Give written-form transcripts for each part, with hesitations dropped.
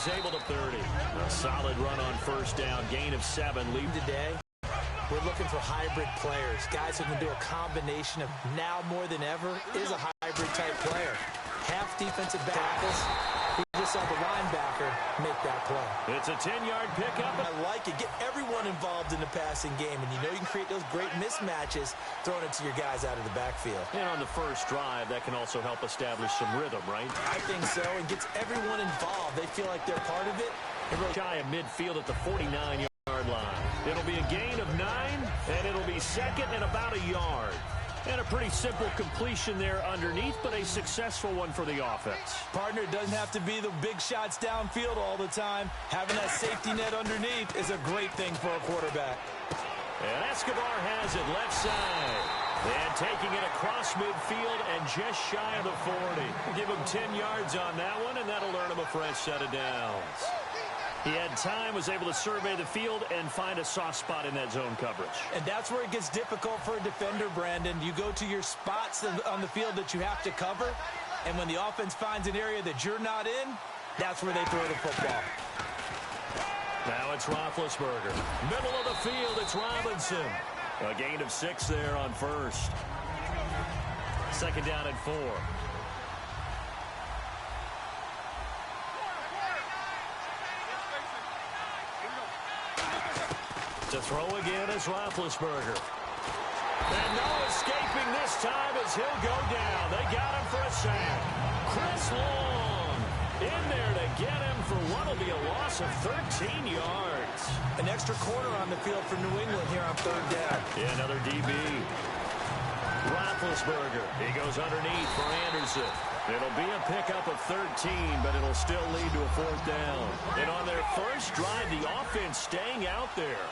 he's able to 30. A solid run on first down. Gain of 7. Lead today. We're looking for hybrid players, guys who can do a combination of now more than ever is a hybrid-type player. Half defensive tackles. We just saw the linebacker make that play. It's a 10-yard pickup. I like it. Get everyone involved in the passing game, and you know you can create those great mismatches throwing it to your guys out of the backfield. And on the first drive, that can also help establish some rhythm, right? I think so, and gets everyone involved. They feel like they're part of it. Shy of midfield at the 49-yard line. It'll be a gain of 9, and it'll be second and about a yard. And a pretty simple completion there underneath, but a successful one for the offense. Partner, it doesn't have to be the big shots downfield all the time. Having that safety net underneath is a great thing for a quarterback. And Escobar has it left side. And taking it across midfield and just shy of the 40. Give him 10 yards on that one, and that'll earn him a fresh set of downs. He had time, was able to survey the field and find a soft spot in that zone coverage. And that's where it gets difficult for a defender, Brandon. You go to your spots on the field that you have to cover, and when the offense finds an area that you're not in, that's where they throw the football. Now it's Roethlisberger. Middle of the field, it's Robinson. A gain of 6 there on first. Second down and 4. To throw again is Roethlisberger. And no escaping this time as he'll go down. They got him for a sack. Chris Long in there to get him for what will be a loss of 13 yards. An extra corner on the field for New England here on third down. Yeah, another DB. Roethlisberger. He goes underneath for Anderson. It'll be a pickup of 13, but it'll still lead to a fourth down. And on their first drive, the offense staying out there.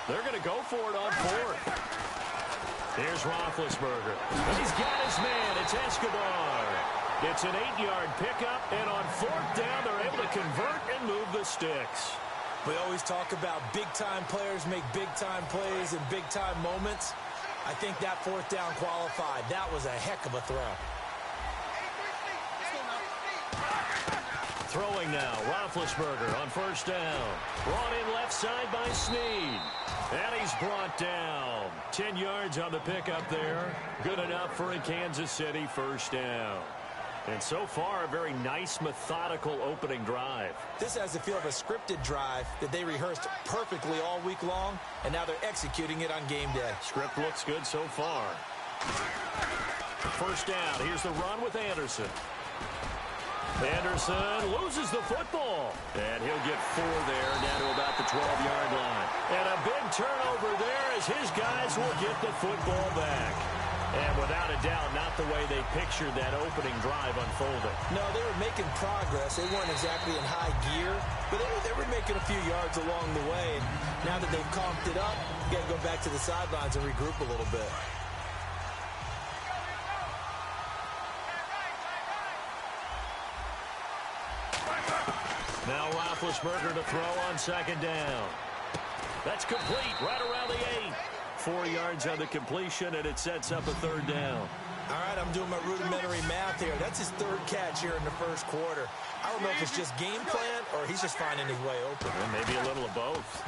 They're going to go for it on fourth. Here's Roethlisberger. He's got his man. It's Escobar. It's an 8-yard pickup, and on fourth down, they're able to convert and move the sticks. We always talk about big-time players make big-time plays and big-time moments. I think that fourth down qualified. That was a heck of a throw. Throwing now, Roethlisberger on first down. Brought in left side by Snead. And he's brought down. 10 yards on the pickup there. Good enough for a Kansas City first down. And so far, a very nice, methodical opening drive. This has the feel of a scripted drive that they rehearsed perfectly all week long, and now they're executing it on game day. Script looks good so far. First down. Here's the run with Anderson. Anderson loses the football. And he'll get 4 there, down to about the 12-yard line. And a big turnover there as his guys will get the football back. And without a doubt, not the way they pictured that opening drive unfolding. No, they were making progress. They weren't exactly in high gear, but they were making a few yards along the way. And now that they've comped it up, you got to go back to the sidelines and regroup a little bit. Now Roethlisberger to throw on second down. That's complete right around the 8. 4 yards on the completion, and it sets up a third down. All right, I'm doing my rudimentary math here. That's his third catch here in the first quarter. I don't know if it's just game plan or he's just finding his way open. Well, maybe a little of both.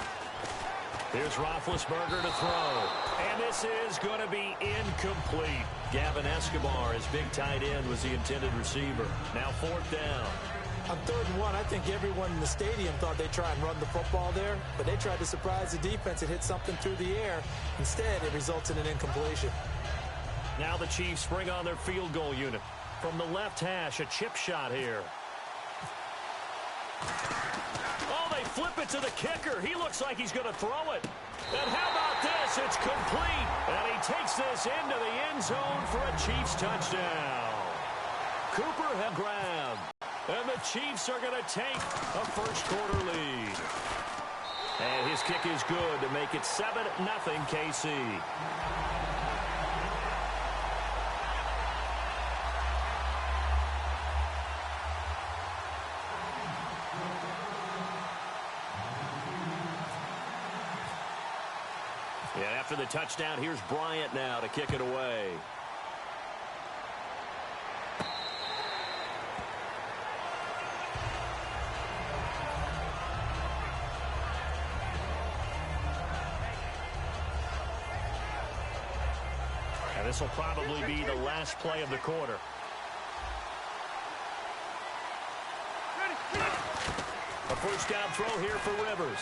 Here's Roethlisberger to throw. And this is going to be incomplete. Gavin Escobar, his big tight end, was the intended receiver. Now fourth down. On 3rd and 1, I think everyone in the stadium thought they'd try and run the football there, but they tried to surprise the defense and hit something through the air. Instead, it results in an incompletion. Now the Chiefs bring on their field goal unit. From the left hash, a chip shot here. Oh, they flip it to the kicker. He looks like he's going to throw it. And how about this? It's complete. And he takes this into the end zone for a Chiefs touchdown. Cooper had grabbed. And the Chiefs are going to take a first quarter lead. And his kick is good to make it 7-0 KC. Yeah, after the touchdown, here's Bryant now to kick it away. This will probably be the last play of the quarter. A first down throw here for Rivers.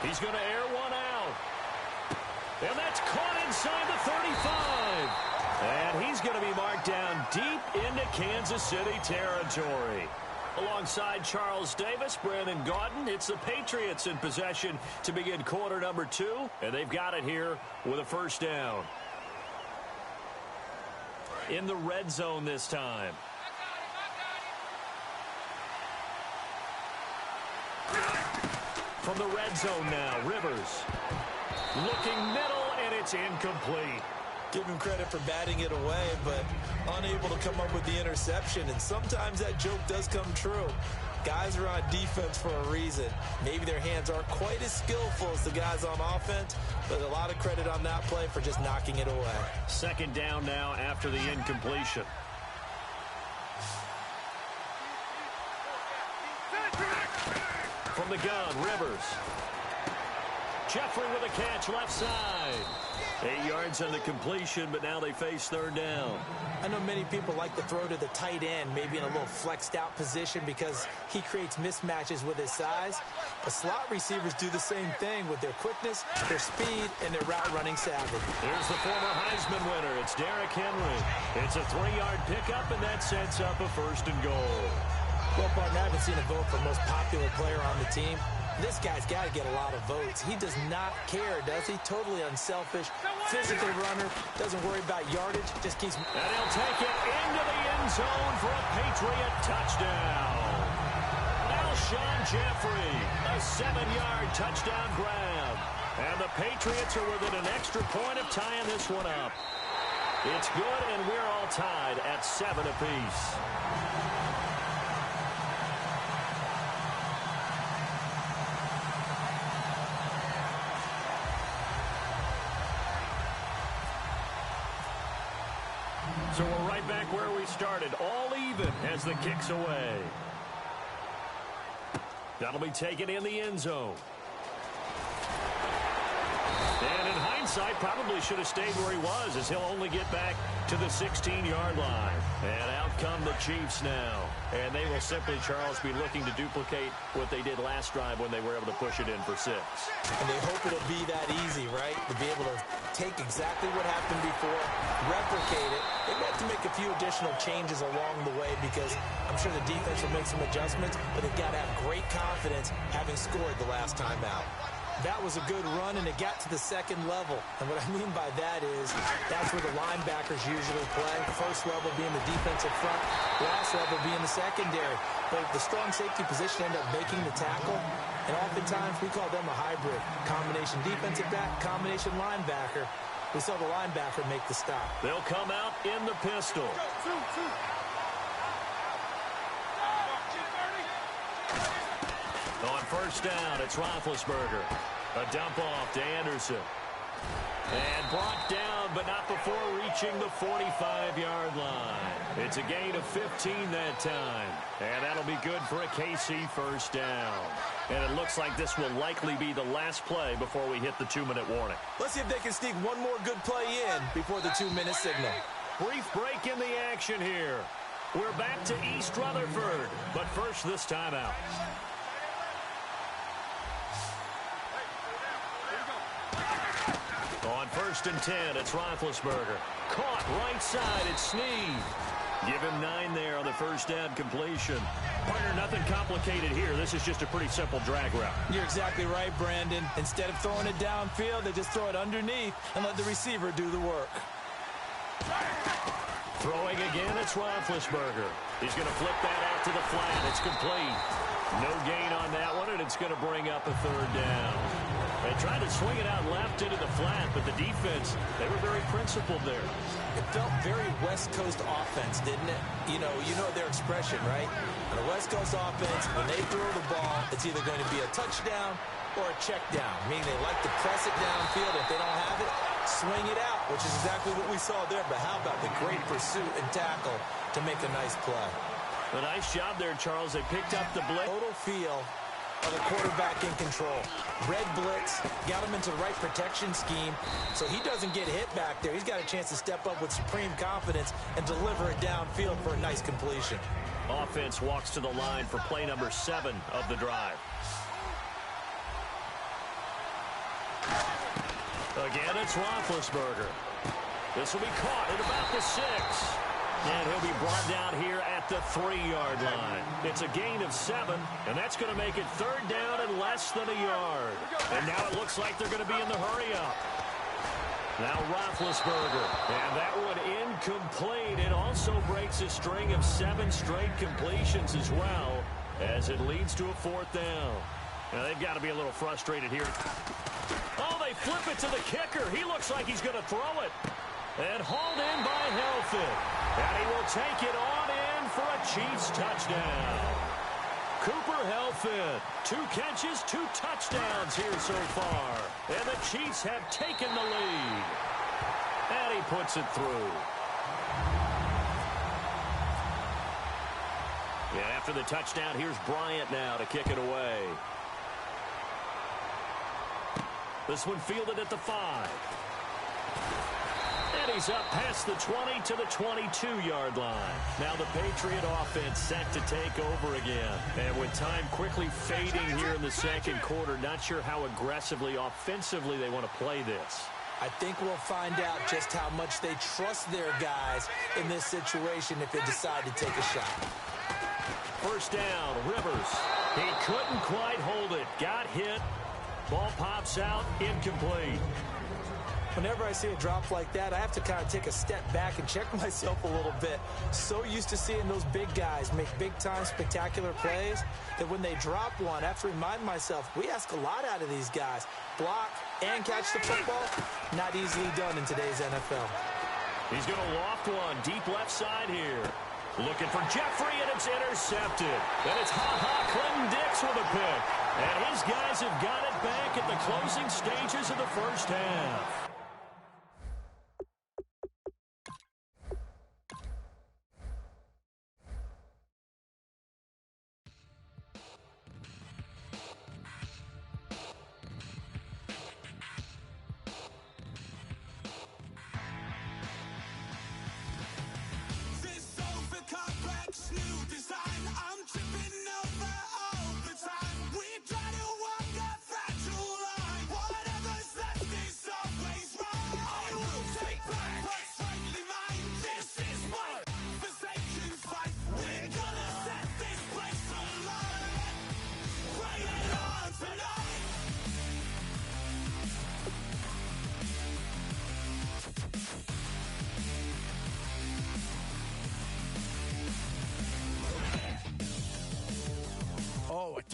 He's going to air one out. And that's caught inside the 35. And he's going to be marked down deep into Kansas City territory. Alongside Charles Davis, Brandon Gaudin, it's the Patriots in possession to begin quarter number 2. And they've got it here with a first down. In the red zone this time. From the red zone now, Rivers. Looking middle, and it's incomplete. Give him credit for batting it away, but unable to come up with the interception. And sometimes that joke does come true. Guys are on defense for a reason. Maybe their hands aren't quite as skillful as the guys on offense, but a lot of credit on that play for just knocking it away. Second down now after the incompletion. From the gun, Rivers. Jeffrey with a catch left side. 8 yards on the completion, but now they face third down. I know many people like to throw to the tight end, maybe in a little flexed out position because he creates mismatches with his size. But slot receivers do the same thing with their quickness, their speed, and their route running savvy. Here's the former Heisman winner. It's Derrick Henry. It's a 3-yard pickup, and that sets up a first and goal. Well, partner, I haven't seen a vote for most popular player on the team. This guy's got to get a lot of votes. He does not care, does he? Totally unselfish, physical runner, doesn't worry about yardage, just keeps... And he'll take it into the end zone for a Patriot touchdown. Alshon Jeffrey, a 7-yard touchdown grab. And the Patriots are within an extra point of tying this one up. It's good, and we're all tied at 7 apiece. So we're right back where we started, all even as the kick's away. That'll be taken in the end zone. And in hindsight, probably should have stayed where he was, as he'll only get back to the 16-yard line. And out come the Chiefs now. And they will simply, Charles, be looking to duplicate what they did last drive when they were able to push it in for 6. And they hope it'll be that easy, right? To be able to take exactly what happened before, replicate it. They have to make a few additional changes along the way because I'm sure the defense will make some adjustments, but they've got to have great confidence having scored the last time out. That was a good run, and it got to the second level. And what I mean by that is that's where the linebackers usually play. First level being the defensive front, last level being the secondary. But the strong safety position ended up making the tackle. And oftentimes we call them a hybrid. Combination defensive back, combination linebacker. We saw the linebacker make the stop. They'll come out in the pistol. On first down, it's Roethlisberger. A dump off to Anderson. And brought down, but not before reaching the 45-yard line. It's a gain of 15 that time. And that'll be good for a KC first down. And it looks like this will likely be the last play before we hit the 2-minute warning. Let's see if they can sneak one more good play in before the 2-minute signal. Brief break in the action here. We're back to East Rutherford. But first, this timeout. On first and 10, it's Roethlisberger. Caught right side, it's Snead. Give him 9 there on the first down completion. Partner, nothing complicated here. This is just a pretty simple drag route. You're exactly right, Brandon. Instead of throwing it downfield, they just throw it underneath and let the receiver do the work. Throwing again, it's Roethlisberger. He's going to flip that out to the flat. It's complete. No gain on that one, and it's going to bring up a third down. They tried to swing it out left into the flat, but the defense, they were very principled there. It felt very West Coast offense, didn't it? You know their expression, right? On a West Coast offense, when they throw the ball, it's either going to be a touchdown or a check down, meaning they like to press it downfield. If they don't have it, swing it out, which is exactly what we saw there. But how about the great pursuit and tackle to make a nice play? A nice job there, Charles. They picked up the blitz. Total feel of a quarterback in control. Red blitz, got him into the right protection scheme, so he doesn't get hit back there. He's got a chance to step up with supreme confidence and deliver it downfield for a nice completion. Offense walks to the line for play number 7 of the drive. Again, it's Roethlisberger. This will be caught at about the 6. And he'll be brought down here at the 3-yard line. It's a gain of 7, and that's going to make it 3rd down and less than a yard. And now it looks like they're going to be in the hurry-up. Now Roethlisberger, and that one incomplete. It also breaks a string of 7 straight completions as well, as it leads to a 4th down. Now they've got to be a little frustrated here. Oh, they flip it to the kicker. He looks like he's going to throw it. And hauled in by Helfand. And he will take it on in for a Chiefs touchdown. Cooper Helfand, 2 catches, 2 touchdowns here so far. And the Chiefs have taken the lead. And he puts it through. Yeah, after the touchdown, here's Bryant now to kick it away. This one fielded at the 5. And he's up past the 20 to the 22-yard line. Now the Patriot offense set to take over again. And with time quickly fading here in the second quarter, not sure how aggressively, offensively they want to play this. I think we'll find out just how much they trust their guys in this situation if they decide to take a shot. First down, Rivers. He couldn't quite hold it. Got hit. Ball pops out, incomplete. Whenever I see a drop like that, I have to kind of take a step back and check myself a little bit. So used to seeing those big guys make big-time spectacular plays that when they drop one, I have to remind myself, we ask a lot out of these guys. Block and catch the football, not easily done in today's NFL. He's going to loft one deep left side here. Looking for Jeffrey, and it's intercepted. And it's Clinton Dix with a pick. And his guys have got it back at the closing stages of the first half.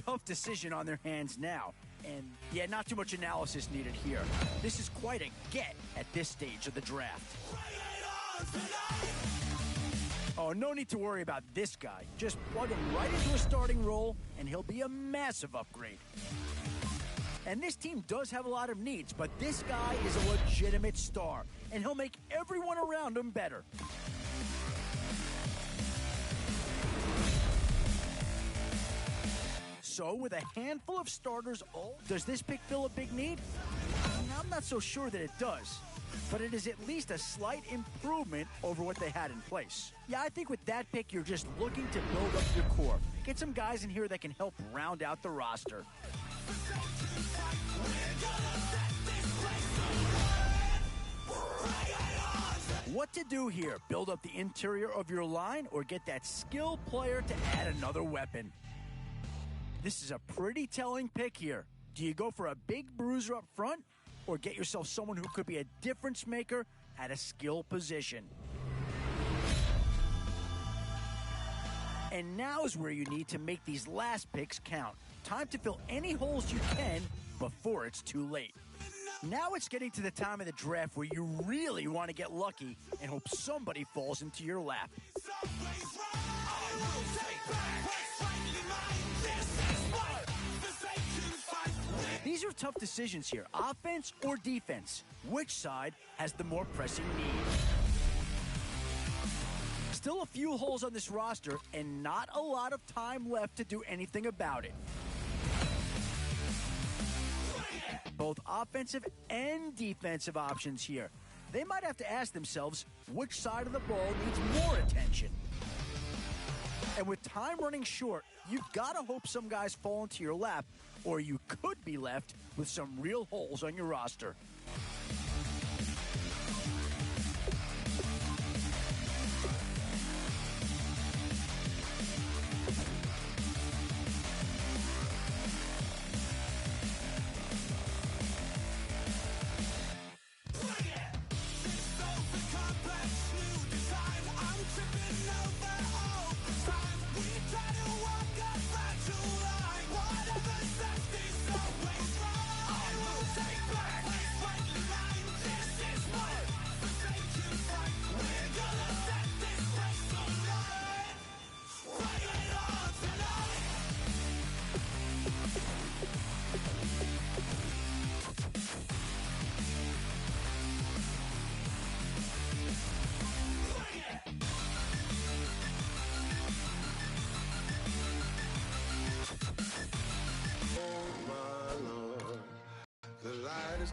Tough decision on their hands now. And, yeah, not too much analysis needed here. This is quite a get at this stage of the draft. Oh, no need to worry about this guy. Just plug him right into a starting role, and he'll be a massive upgrade. And this team does have a lot of needs, but this guy is a legitimate star, and he'll make everyone around him better. So, with a handful of starters, does this pick fill a big need? I'm not so sure that it does, but it is at least a slight improvement over what they had in place. Yeah, I think with that pick, you're just looking to build up your core. Get some guys in here that can help round out the roster. What to do here? Build up the interior of your line or get that skilled player to add another weapon? This is a pretty telling pick here. Do you go for a big bruiser up front or get yourself someone who could be a difference maker at a skill position? And now is where you need to make these last picks count. Time to fill any holes you can before it's too late. Now it's getting to the time of the draft where you really want to get lucky and hope somebody falls into your lap. These are tough decisions here. Offense or defense? Which side has the more pressing need? Still a few holes on this roster and not a lot of time left to do anything about it. both offensive and defensive options here. They might have to ask themselves which side of the ball needs more attention. And with time running short, you've got to hope some guys fall into your lap, or you could be left with some real holes on your roster.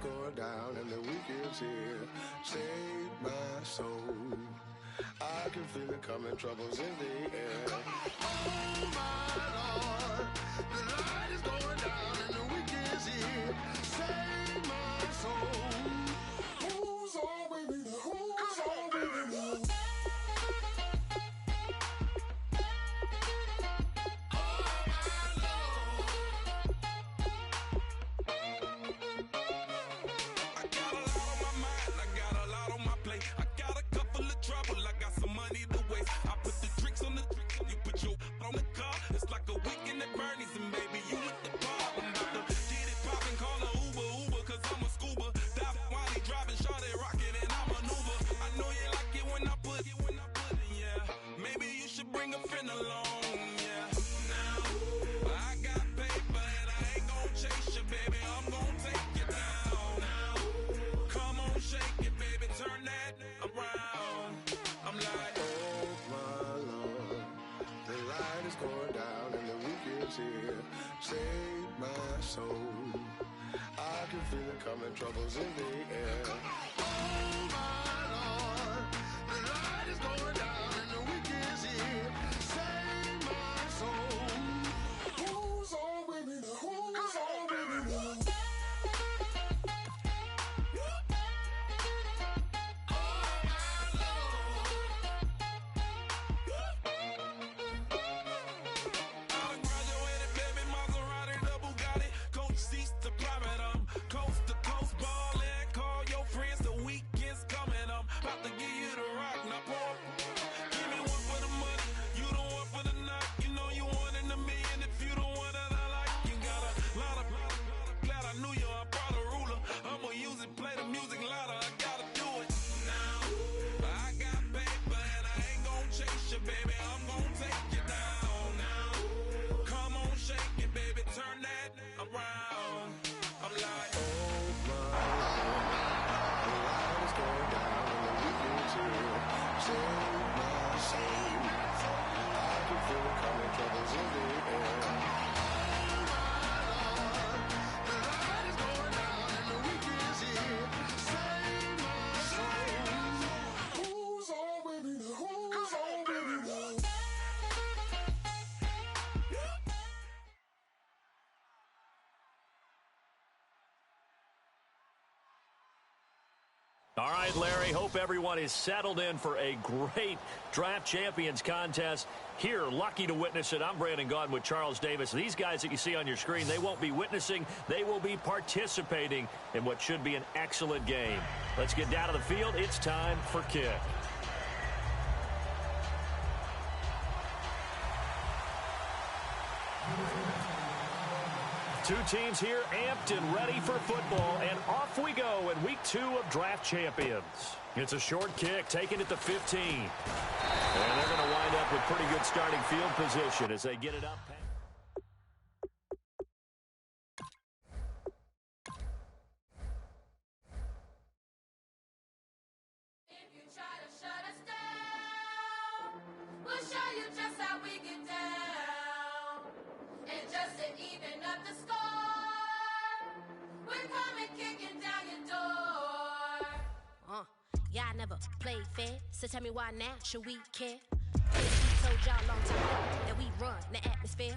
Going down and the weekend's here. Save my soul. I can feel it coming, troubles in the air. Oh my Lord, the light is going down and the weekend's here. Save my soul. Who's all with me? Who's all with me? Save my soul. I can feel it coming, troubles in the air. Oh my Lord, the light is going down and the weekend's here. Save my soul. Who's all with me? Who's all with me? All right, Larry, hope everyone is settled in for a great Draft Champions contest. Here, lucky to witness it. I'm Brandon Gaudin with Charles Davis. These guys that you see on your screen, they won't be witnessing. They will be participating in what should be an excellent game. Let's get down to the field. It's time for kick. Two teams here amped and ready for football, and off we go in week 2 of Draft Champions. It's a short kick, taken at the 15. And they're going to wind up with pretty good starting field position as they get it up. If you try to shut us down, we'll show you just how we get down. And just to even up the score, we're coming never played fair. So tell me why now should we care? We told y'all long time ago that we run the atmosphere.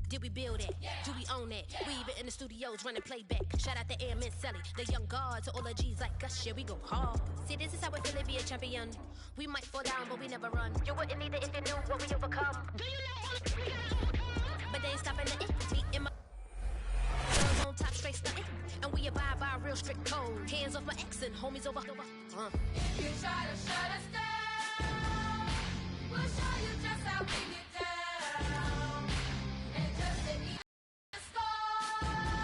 Did we build it? Do we own it? We even in the studios running playback. Shout out to Airman Sally, the young guard to all the G's like us. Yeah, we go hard. See, this is how it feel to be a champion. We might fall down, but we never run. You wouldn't need it if you knew what we overcome. Do you know? But they ain't stopping the it. Me and my girls on top straight stunting. And we abide by a real strict code. Hands off my ex and homies over. If you try to shut us down, we'll show you just how we get down. And just to eat the score,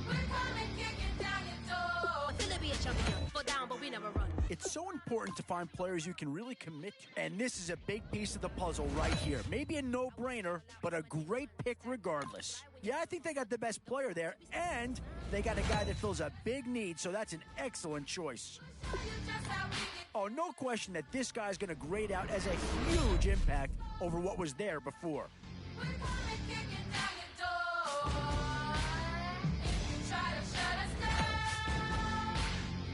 we're coming kicking down your door. I feel to be a champion. Fall down, but we never run. It's so important to find players you can really commit to. And this is a big piece of the puzzle right here. Maybe a no-brainer, but a great pick regardless. Yeah, I think they got the best player there, and they got a guy that fills a big need, so that's an excellent choice. Oh, no question that this guy's going to grade out as a huge impact over what was there before. We're coming kicking down your door. If you try to shut us down,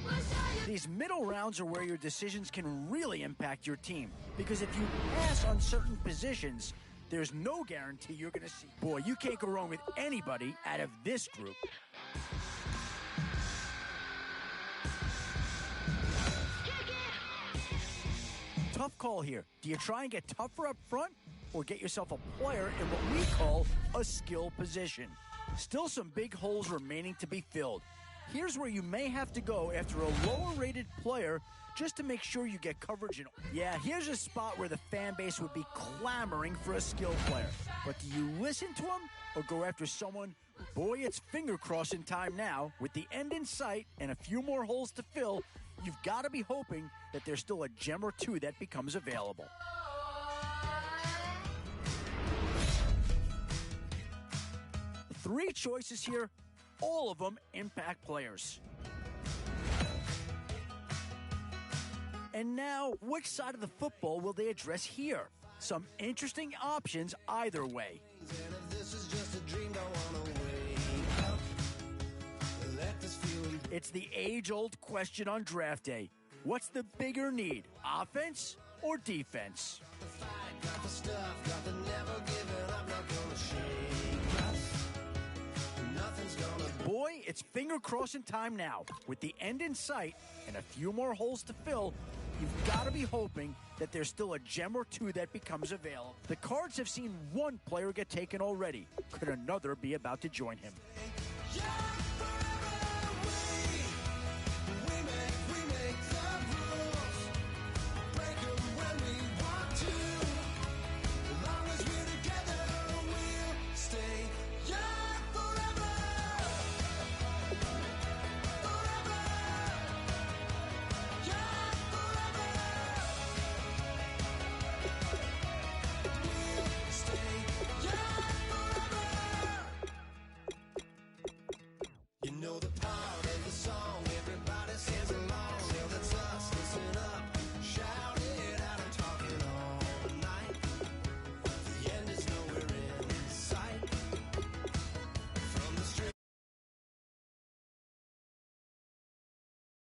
we'll show you. These middle rounds are where your decisions can really impact your team. Because if you pass on certain positions, there's no guarantee you're going to see. Boy, you can't go wrong with anybody out of this group. Tough call here. Do you try and get tougher up front or get yourself a player in what we call a skill position? Still some big holes remaining to be filled. Here's where you may have to go after a lower-rated player just to make sure you get coverage. Yeah, here's a spot where the fan base would be clamoring for a skill player. But do you listen to them or go after someone? Boy, it's finger-crossing time now. With the end in sight and a few more holes to fill, you've got to be hoping that there's still a gem or two that becomes available. Three choices here, all of them impact players. And now, which side of the football will they address here? Some interesting options either way. It's the age-old question on draft day. What's the bigger need, offense or defense? Boy, it's finger-crossing time now. With the end in sight and a few more holes to fill, you've got to be hoping that there's still a gem or two that becomes available. The Cards have seen one player get taken already. Could another be about to join him?